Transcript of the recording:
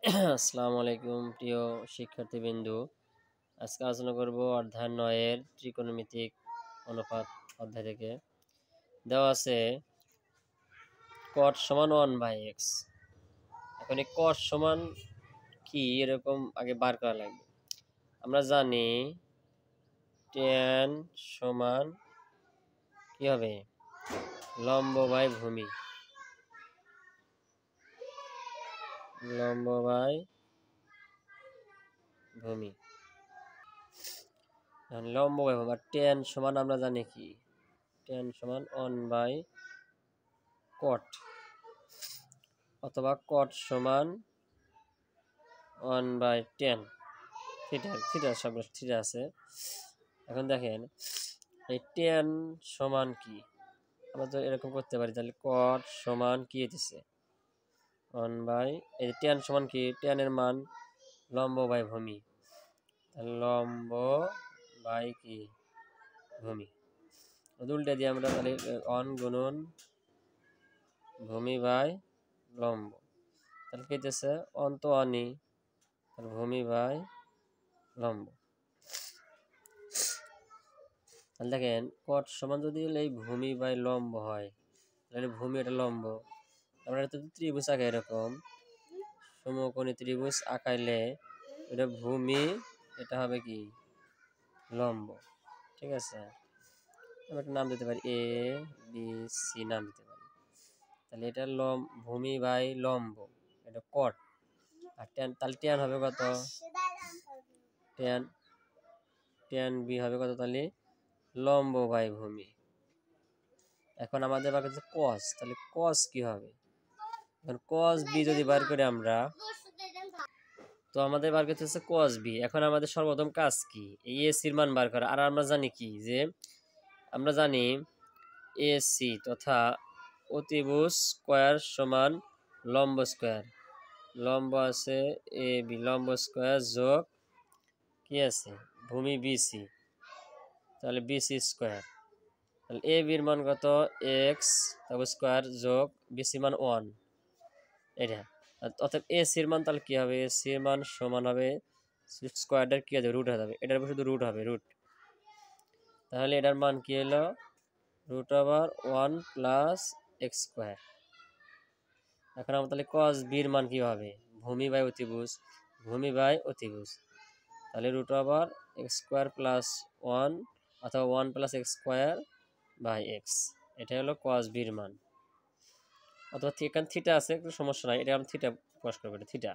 আসসালামু আলাইকুম প্রিয় শিক্ষার্থীবৃন্দু। আজকে আলোচনা করব অধ্যায় 9 এর ত্রিকোণমিতিক অনুপাত অধ্যায় থেকে। দেওয়া আছে cot সমান 1/x। এখন এই cot সমান কি এরকম আগে বার করা লাগবে। আমরা জানি tan সমান কি হবে, লম্ব বাই ভূমি, লম্ব বাই ভূমি, লম্ব বাই ভূমি। আর tan সমান আমরা জানি কি, tan সমান 1/cot, অথবা cot সমান 1/tan। থিটা সব থিটা আছে। এখন দেখেন এই tan সমান কি, আমরা তো এরকম করতে পারি। তাহলে cot সমান কি হইতেছে 1 এই tan সমান কি, tan এর মান লম্ব বাই ভূমি, লম্ব বাই কি ভূমি। উল্টা দিয়ে আমরা তাহলে 1 গুণন ভূমি বাই লম্ব, তাহলে কি হইতেছে 1 তো 1ই, তাহলে ভূমি বাই লম্ব। তাহলে দেখেন cot সমান যদি এই ভূমি বাই লম্ব হয়, তাহলে ভূমি এটা লম্ব। আমরা তো ত্রিভুজ আঁকা, এরকম সমকোণী ত্রিভুজ আঁকাইলে এটা ভূমি, এটা হবে কি লম্ব। ঠিক আছে, আমরা একটা নাম দিতে পারি এ বি সি, নাম দিতে পারি। তাহলে এটা ভূমি বাই লম্ব, এটা cot। আর তাহলে tan হবে কত, tan বি হবে কত, তাহলে লম্ব বাই ভূমি। এখন আমাদের বার করতে cos, তাহলে cos কি হবে, এখন cos b যদি বার করি আমরা, তো আমাদের বার করতে হচ্ছে cos b। এখন আমাদের সর্বপ্রথম কাজ কি, এই ac এর মান বার করা। আর আমরা জানি কি, যে আমরা জানি ac তথা অতিভুজ স্কয়ার সমান লম্ব স্কয়ার। লম্ব আছে এ বি, লম্ব স্কয়ার যোগ কি আছে ভূমি বিসি, তাহলে বিসি স্কয়ার। তাহলে এ বির মান কত এক্স, তারপর স্কয়ার যোগ বিসি মান 1, এটা। অর্থাৎ এ সির মান তাহলে কি হবে, এ সির মান সমান হবে স্কয়ারটার কি হবে, রুট হবে, এটার উপর শুধু রুট হবে, রুট। তাহলে এটার মান কি হলো √1 + x স্কয়ার। এখন আমরা তাহলে cos b এর মান কি হবে, ভূমি বাই অতিভুজ, ভূমি বাই অতিভুজ, তাহলে √x স্কয়ার + 1 অথবা 1 + x স্কয়ার বাই x, এটা হলো cos b এর মান। অথবা এখানে থিটা আছে, একটু সমস্যা নাই, এটা আমরা থিটা প্রকাশ করবো, এটা থিটা।